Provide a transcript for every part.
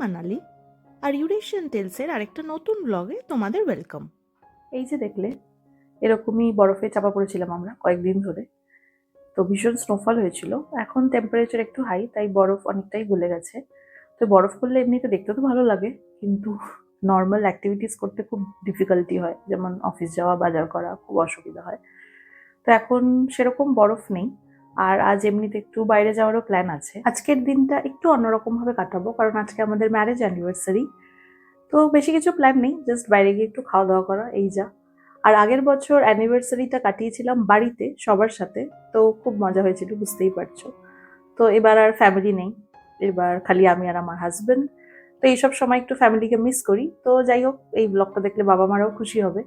মানালি আর Eurasian টেলসের আরেকটা নতুন ব্লগে তোমাদের ওয়েলকাম। এই যে দেখলে এরকমই বরফে চাপা পড়েছিলাম আমরা কয়েকদিন ধরে। তো ভীষণ স্নোফল হয়েছিল। এখন টেম্পারেচার একটু হাই, তাই বরফ অনেকটাই গলে গেছে। তো বরফ পড়লে এমনিতে দেখতে তো ভালো লাগে, কিন্তু নর্মাল অ্যাক্টিভিটিস করতে খুব ডিফিকাল্টি হয়, যেমন অফিস যাওয়া, বাজার করা খুব অসুবিধা হয়। তো এখন সেরকম বরফ নেই। আর আজ এমনিতে একটু বাইরে যাওয়ারও প্ল্যান আছে। আজকের দিনটা একটু অন্যরকম ভাবে কাটাবো, কারণ আজকে আমাদের ম্যারেজ অ্যানিভার্সারি। তো বেশি কিছু প্ল্যান নেই, জাস্ট বাইরে গিয়ে একটু খাওয়া দাওয়া করা, এই যা। আর আগের বছর অ্যানিভার্সারিটা কাটিয়েছিলাম বাড়িতে সবার সাথে, তো খুব মজা হয়েছিল, বুঝতেই পারছো। তো এবার আর ফ্যামিলি নেই, এবার খালি আমি আর আমার হাজবেন্ড। তো এইসব সময় একটু ফ্যামিলিকে মিস করি। তো যাই হোক, এই ব্লগটা দেখলে বাবা মারাও খুশি হবে।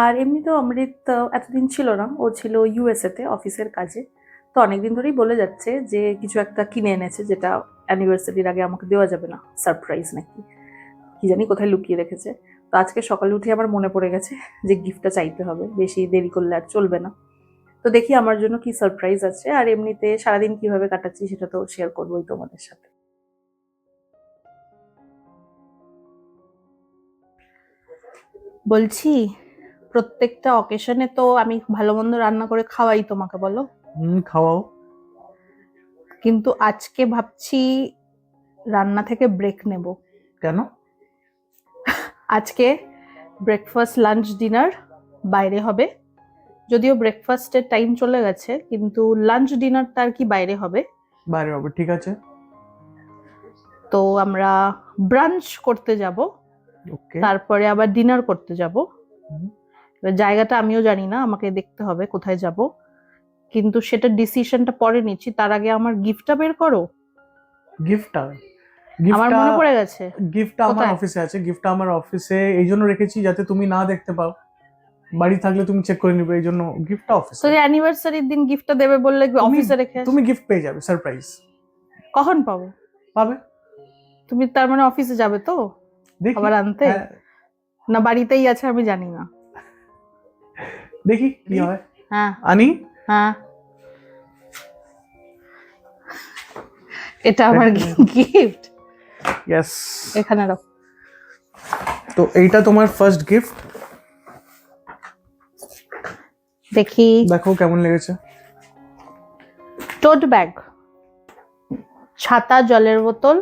আর এমনিতেও অমৃত এতদিন ছিল না, ও ছিল ইউএসএ তে অফিসের কাজে। তো অনেকদিন ধরেই বলে যাচ্ছে যে কিছু একটা কিনে এনেছে, যেটা অ্যানিভার্সারির আগে আমাকে দেওয়া যাবে না, সারপ্রাইজ নাকি কি জানি কোথায় লুকিয়ে রেখেছে। তো আজকে সকালে উঠে আমার মনে পড়ে গেছে যে গিফটটা চাইতে হবে, বেশি দেরি করলে আর চলবে না। তো দেখি আমার জন্য কি সারপ্রাইজ আছে। আর এমনিতে সারাদিন কিভাবে কাটাচ্ছি সেটা তো শেয়ার করবোই তোমাদের সাথে। বলছি, প্রত্যেকটা অকেশনে তো আমি ভালো মন্দ রান্না করে খাওয়াই তোমাকে, বলো। খাওয়াও। কিন্তু আজকে ভাবছি রান্না থেকে ব্রেক নেব। কেন? আজকে ব্রেকফাস্ট, লাঞ্চ, ডিনার বাইরে হবে। যদিও ব্রেকফাস্টের টাইম চলে গেছে, কিন্তু লাঞ্চ ডিনারটা আর কি বাইরে হবে। বাইরে হবে, ঠিক আছে। তো আমরা ব্রাঞ্চ করতে যাব, ওকে। তারপরে আবার ডিনার করতে যাব। হুম। এবার জায়গাটা আমিও জানি না, আমাকে দেখতে হবে কোথায় যাব, কিন্তু সেটা ডিসিশনটা পরে নিচ্ছি। তার আগে আমার গিফটটা বের করো। গিফটটা আমার মনে পড়ে গেছে। গিফটটা আমার কোথায়? অফিসে আছে। গিফটটা আমার অফিসে এই জন্য রেখেছি যাতে তুমি না দেখতে পাও। বাড়ি থাকলে তুমি চেক করে নিবে, এই জন্য গিফটটা তো অফিসে। অ্যানিভার্সারির দিন গিফটটা দেবে বললে অফিসে রেখে তুমি গিফট পেয়ে যাবে, সারপ্রাইজ কখন পাবো? পাবে। তুমি তার মানে অফিসে যাবে তো দেখি। আবার আনতে? হ্যাঁ, না বাড়িতেই আছে, আমি জানি না। দেখি কি হয়। হ্যাঁ আনি। হ্যাঁ, এটা আমার গিফট। ইয়েস। এখানে রাখো। তো এইটা তোমার ফার্স্ট গিফট। দেখি। দেখো কেমন লেগেছে। টোট ব্যাগ, ছাতা, জলের বোতল,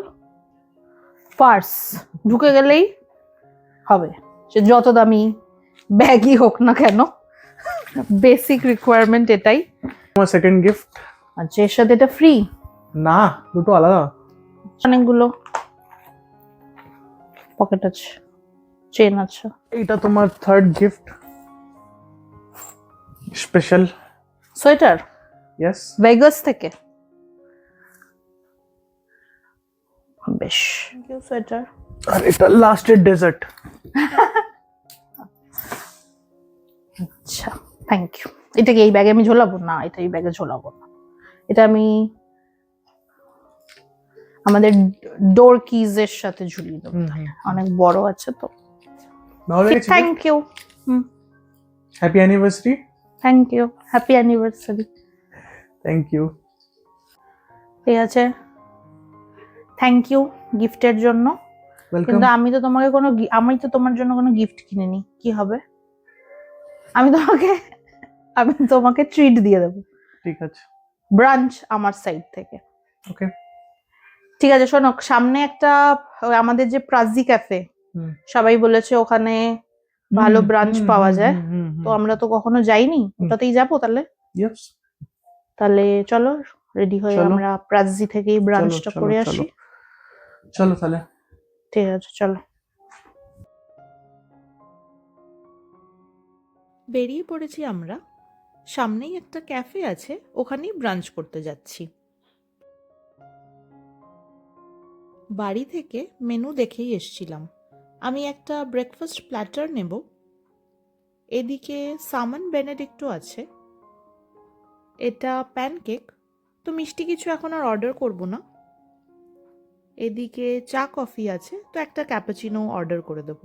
পার্স, ঢুকে গেলেই হবে। সে যত দামি ব্যাগই হোক না কেন, বেসিক রিকোয়ারমেন্ট এটাই। তোমার সেকেন্ড গিফট। আচ্ছা, এর সাথে এটা ফ্রি? না, দুটো আলাদা। অনেকগুলো পকেট আছে, চেন আছে। এইটা তোমার third gift, special sweater yes Vegas থেকে। বেশ, থ্যাংক ইউ সোয়েটার। আর এটা লাস্টের ডেজার্ট। আচ্ছা, থ্যাংক ইউ। এটা কি এই ব্যাগে আমি ঝোলাবো? না, এটা এই ব্যাগে ঝোলাবো না। এটা আমি আমাদের ডোর কিজ এর সাথে ঝুলিয়ে দেবো, অনেক বড় আছে তো। ভালো লেগেছে। Thank you. Happy anniversary. Thank you, happy anniversary. Thank you. ঠিক আছে, থ্যাংক ইউ গিফটের জন্য। ওয়েলকাম। কিন্তু আমি তো তোমার জন্য কোনো গিফট কিনিনি। কি হবে? আমি তোমাকে ট্রিট দিয়ে দেবো, ঠিক আছে। ব্রাঞ্চ আমার সাইড থেকে। ওকে। ঠিক আছে, শোনো, সামনে একটা আমাদের যে প্রাজি ক্যাফে, সবাই বলেছে ওখানে ভালো ব্রাঞ্চ পাওয়া যায়। তো আমরা তো কখনো যাইনি, ওটাতেই যাবো তাহলে। তাহলে চলো রেডি হয়ে আমরা প্রাজি থেকেই ব্রাঞ্চটা করে আসি। চলো তাহলে। ঠিক আছে, চলো। বেরিয়ে পড়েছি আমরা। সামনেই একটা ক্যাফে আছে, ওখানেই ব্রাঞ্চ করতে যাচ্ছি। বাড়ি থেকে মেনু দেখেই এসছিলাম। আমি একটা ব্রেকফাস্ট প্ল্যাটার নেব। এদিকে সামন বেনেডিক্টো আছে, এটা প্যানকেক। তো মিষ্টি কিছু এখন আর অর্ডার করব না। এদিকে চা কফি আছে, তো একটা ক্যাপাচিনো অর্ডার করে দেব।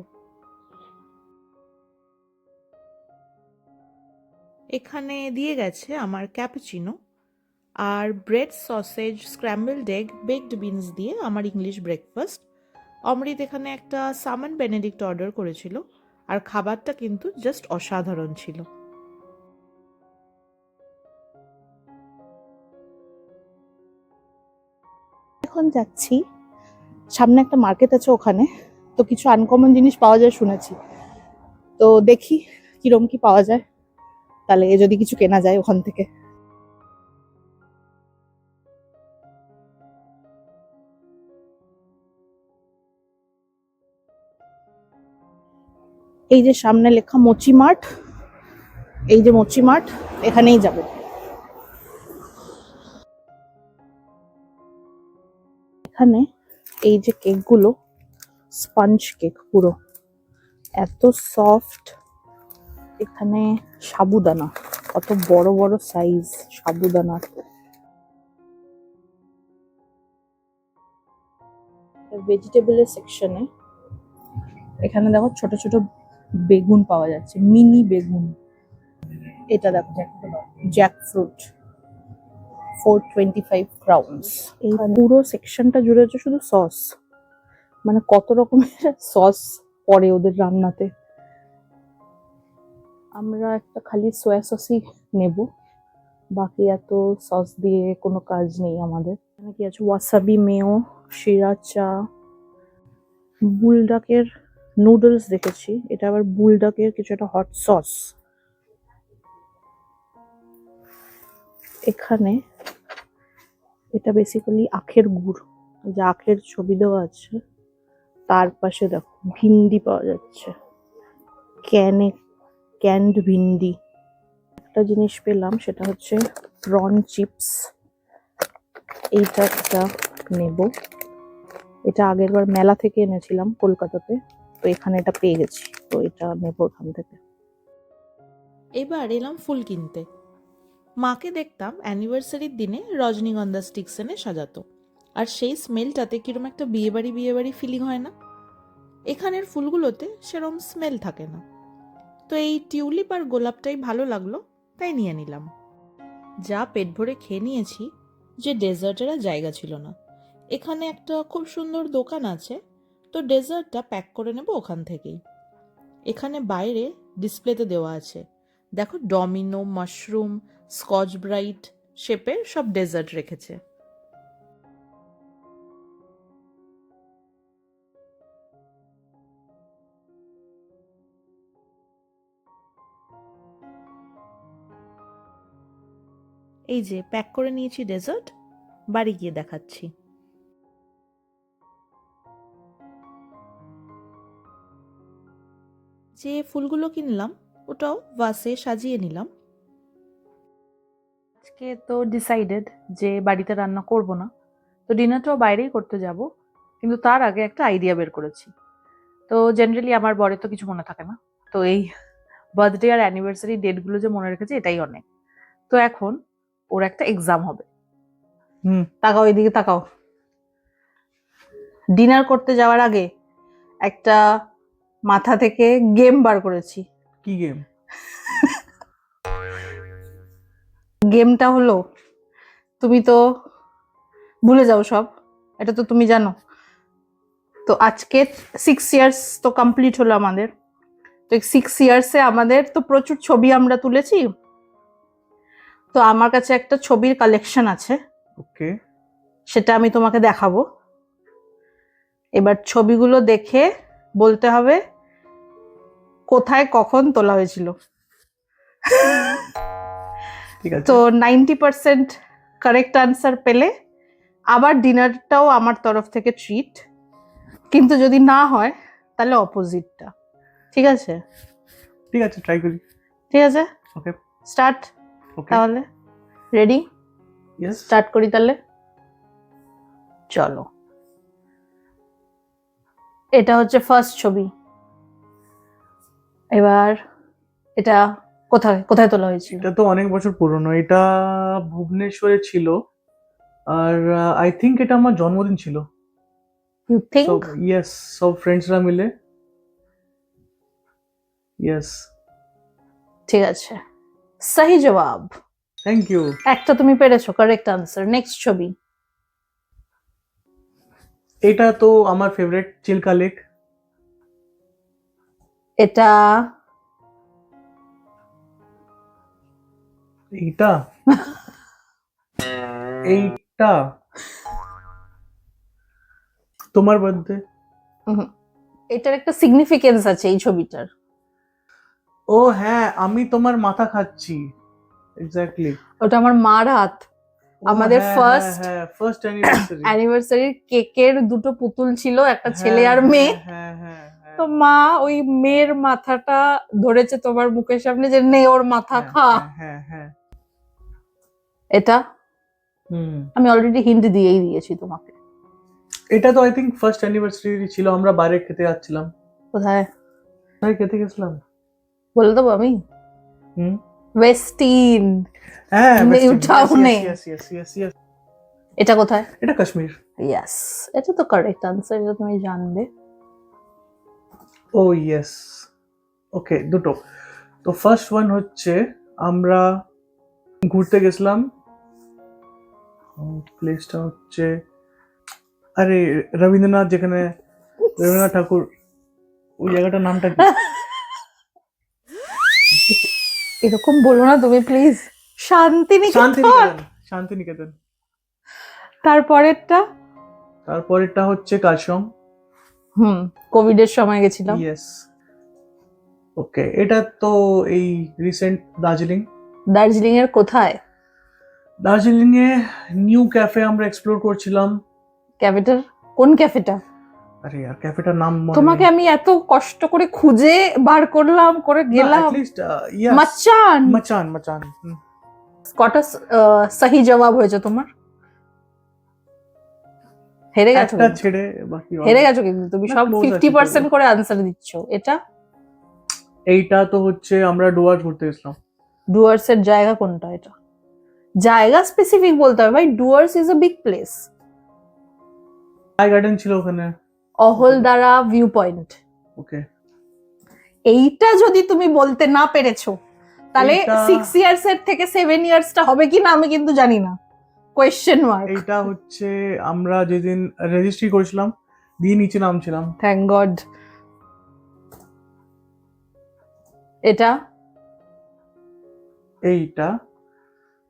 এখানে দিয়ে গেছে আমার ক্যাপাচিনো আর bread, sausage, scrambled egg, baked beans দিয়ে আমার ইংলিশ ব্রেকফাস্ট। অমৃত এখানে একটা সামন বেনেডিক্ট অর্ডার করেছিল, আর খাবারটা কিন্তু জাস্ট অসাধারণ ছিল। এখন যাচ্ছি, সামনে একটা মার্কেট আছে, ওখানে তো কিছু আনকমন জিনিস পাওয়া যায় শুনেছি, তো দেখি কিরম কি পাওয়া যায়, তাহলে যদি কিছু কেনা যায় ওখান থেকে। এই যে সামনে লেখা মোচি মার্ট, এই যে মোচি মার্ট, এখানেই যাব। এখানে এই যে কেকগুলো, স্পঞ্জ কেক, পুরো এত সফট। এখানে সাবুদানা, কত বড় বড় সাইজ সাবুদানা। ভেজিটেবলের সেকশনে এখানে দেখো ছোট ছোট বেগুন পাওয়া যাচ্ছে, মিনি বেগুন। এটা দেখো জ্যাকফ্রুট, 425 ক্রাউনস। এই পুরো সেকশনটা জুড়ে হচ্ছে শুধু সস, মানে কত রকমের সস পড়ে ওদের রান্নাতে। আমরা একটা খালি সোয়া সসই নেব, বাকি এত সস দিয়ে কোনো কাজ নেই আমাদের। এখানে কি আছে, ওয়াসাবি মেও, শ্রীরাচা, বুলডাকের নুডলস দেখেছি, এটা আবার বুলডাকের কিছু একটা হট সস। এখানে এটা বেসিক্যালি আখের গুড়, যে আখের ছবি দেওয়া আছে, তার পাশে দেখো ভিন্ডি পাওয়া যাচ্ছে, ক্যান্ড ভিন্ডি। একটা জিনিস পেলাম, সেটা হচ্ছে প্রন চিপস, এইটা একটা নেব। এটা আগের বার মেলা থেকে এনেছিলাম কলকাতাতে, তো এখানে এটা পেয়ে গেছি, তো এটা নেবো ওখান থেকে। এবার এলাম ফুল কিনতে। মাকে দেখতাম অ্যানিভার্সারির দিনে রজনীগন্ধা স্টিক্স এনে সাজাতো, আর সেই স্মেলটাতে কিরম একটা বিয়েবাড়ি ফিলিং হয় না? এখানের ফুলগুলোতে সেরম স্মেল থাকে না। তো এই টিউলিপ আর গোলাপটাই ভালো লাগলো, তাই নিয়ে নিলাম। যা পেট ভরে খেয়ে নিয়েছি, যে ডেজার্টের আর জায়গা ছিল না। এখানে একটা খুব সুন্দর দোকান আছে, তো ডেজার্টটা প্যাক করে নেব ওখান থেকেই। এখানে বাইরে ডিসপ্লেতে দেওয়া আছে, দেখো ডমিনো, মাশরুম, স্কচ ব্রাইট শেপের সব ডেজার্ট রেখেছে। এই যে প্যাক করে নিয়েছি ডেজার্ট, বাড়ি গিয়ে দেখাচ্ছি। যে ফুলগুলো কিনলাম ওটাও ভাসে সাজিয়ে নিলাম। আজকে তো ডিসাইডেড যে বাড়িতে রান্না করব না, তো ডিনারটাও বাইরেই করতে যাব, কিন্তু তার আগে একটা আইডিয়া বের করেছি। তো জেনারেলি আমার বরের তো কিছু মনে থাকে না, তো এই বার্থডে আর অ্যানিভার্সারি ডেটগুলো যে মনে রেখেছে এটাই অনেক। তো এখন ওর একটা এক্সাম হবে। তাকাও, এদিকে তাকাও। ডিনার করতে যাওয়ার আগে একটা মাথা থেকে গেম বার করেছি। কি গেম? গেমটা হলো, তুমি তো ভুলে যাও সব, এটা তো তুমি জানো। তো আজকে 6 ইয়ার্স তো কমপ্লিট হলো আমাদের। তো 6 ইয়ার্সে আমাদের তো প্রচুর ছবি আমরা তুলেছি, তো আমার কাছে একটা ছবির কালেকশন আছে, ওকে। সেটা আমি তোমাকে দেখাবো। এবার ছবিগুলো দেখে বলতে হবে কোথায় কখন তোলা হয়েছিল। ঠিক আছে। তো 90% কারেক্ট আনসার পেলে আবার ডিনারটাও আমার তরফ থেকে ট্রিট, কিন্তু যদি না হয় তাহলে অপোজিটটা। ঠিক আছে? ঠিক আছে, ট্রাই করি। ঠিক আছে, ওকে। স্টার্ট। ওকে। তাহলে রেডি? ইয়েস। স্টার্ট করি তাহলে, চলো। এটা হচ্ছে ফার্স্ট ছবি। এবার এটা কোথায় কোথায় তোলা হয়েছিল? এটা তো অনেক বছর পুরনো, এটা ভুবনেশ্বরে ছিল, আর আই থিঙ্ক এটা আমার জন্মদিন ছিল। You think? ইয়েস, সব ফ্রেন্ডসরা মিলে। ইয়েস। ঠিক আছে, সহি জবাব। Thank you. একটা তুমি পেরেছো, কারেক্ট আনসার। নেক্সট ছবি। এটা তো আমার ফেভারিট, চিল্কা লেক। এটা এইটা এইটা তোমার বার্থডে। এটার একটা সিগনিফিকেন্স আছে এই ছবিটার। ও হ্যাঁ, আমি তোমার মাথা খাচ্ছি। এক্স্যাক্টলি। ওটা আমার মার হাত। আমাদের ফার্স্ট ফার্স্ট অ্যানিভার্সারি। অ্যানিভার্সারির কেকের দুটো পুতুল ছিল, একটা ছেলে আর মেয়ে। তো মা ওই মেয়ের মাথাটা ধরেছে তোমার মুখের সামনে যে নে ওর মাথা খা। হ্যাঁ। এটা হুম, আমি অলরেডি হিন্ট দিয়েই দিয়েছি তোমাকে। এটা তো আই থিঙ্ক ফার্স্ট অ্যানিভার্সারি ছিল, আমরা বাইরে খেতে যাচ্ছিলাম। কোথায় তাই খেতে গেছিলাম। বলে দেবো আমি? হুম, ওয়েস্টিন। হ্যাঁ, নিউ টাউনে। yes. এটা কোথায়? এটা কাশ্মীর। ইয়েস, এটা তো কারেক্ট আনসার, এটা তুমি জানবে। ও ইয়েস, ওকে, দুটো। তো ফার্স্ট ওয়ান হচ্ছে আমরা ঘুরতে গেছিলাম, প্লেসটা হচ্ছে আরে রবীন্দ্রনাথ, যেখানে রবীন্দ্রনাথ ঠাকুর, ওই জায়গাটার নামটা কি? এরকম বলো না তুমি প্লিজ। শান্তিনিকেতন। শান্তিনিকেতন। তারপরেরটা তারপরেরটা হচ্ছে কার্শং। কোভিড এর সময় গেছিলাম। ইয়েস, ওকে। এটা তো এই রিসেন্ট দার্জিলিং। দার্জিলিং এর কোথায়? দার্জিলিং এ নিউ ক্যাফে আমরা এক্সপ্লোর করছিলাম। ক্যাফেটার কোন ক্যাফেটা? আরে আর ক্যাফেটার নাম তোমাকে আমি এত কষ্ট করে খুঁজে বার করলাম, করে গেলাম। মাচান। মাচান। কটা সহি জবাব হয়েছে তোমার? হেরে গেছো একটা কিন্তু। ছেড়ে বাকি হেরে গেছো কিন্তু তুমি না, সব close আছি 50% তবু। করে আনসার দিচ্ছ। এটা এইটা তো হচ্ছে আমরা ডুয়ার্স ঘুরতে গেছিলাম। ডুয়ার্স এর জায়গা কোনটা? এটা জায়গা স্পেসিফিক বলতে হবে ভাই। Dooars is a big place. Sky garden ছিল ওখানে। Ahaldara view point. ওকে, এইটা যদি তুমি বলতে না পেরেছো তাহলে এইটা- 6 ইয়ার্স এর থেকে 7 ইয়ার্সটা হবে কিনা আমি কিন্তু জানি না। Question mark. এইটা হচ্ছে আমরা যেদিন রেজিস্ট্রি করেছিলাম দিয়ে নিচে নামছিলাম। Thank god. এটা এইটা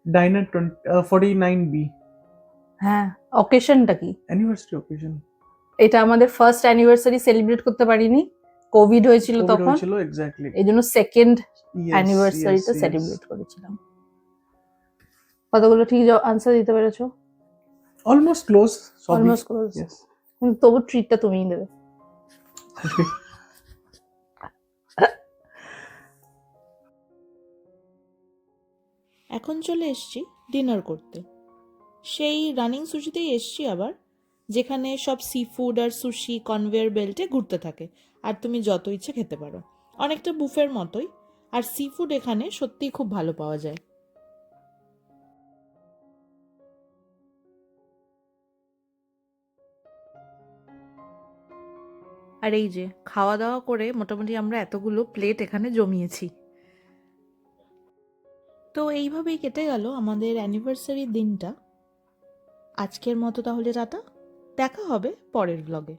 ডাইনার 49B হ্যাঁ, অকেশনটা কি? Anniversary occasion. এটা আমাদের ফার্স্ট অ্যানিভার্সারি সেলিব্রেট করতে পারিনি, কোভিড হয়েছিল তখন। ছিল এক্স্যাক্টলি। এই জন্য সেকেন্ড অ্যানিভার্সারিটা সেলিব্রেট করেছিলাম। কতগুলো ঠিক আনসার দিতে পেরেছো? Almost close. Almost close. কিন্তু তবু ট্রিটটা তুমিই দেবে। এখন চলে এসছি ডিনার করতে। সেই রানিং সুশিতেই এসছি আবার, যেখানে সব সি ফুড আর সুশি কনভেয়ার বেল্টে ঘুরতে থাকে আর তুমি যত ইচ্ছে খেতে পারো, অনেকটা বুফের মতোই। আর সি ফুড এখানে সত্যিই খুব ভালো পাওয়া যায়। আর এই যে খাওয়া দাওয়া করে মোটামুটি আমরা এতগুলো প্লেট এখানে জমিয়েছি। তো এইভাবেই কেটে গেল আমাদের অ্যানিভার্সারির দিনটা। আজকের মতো তাহলে টাটা, দেখা হবে পরের ব্লগে।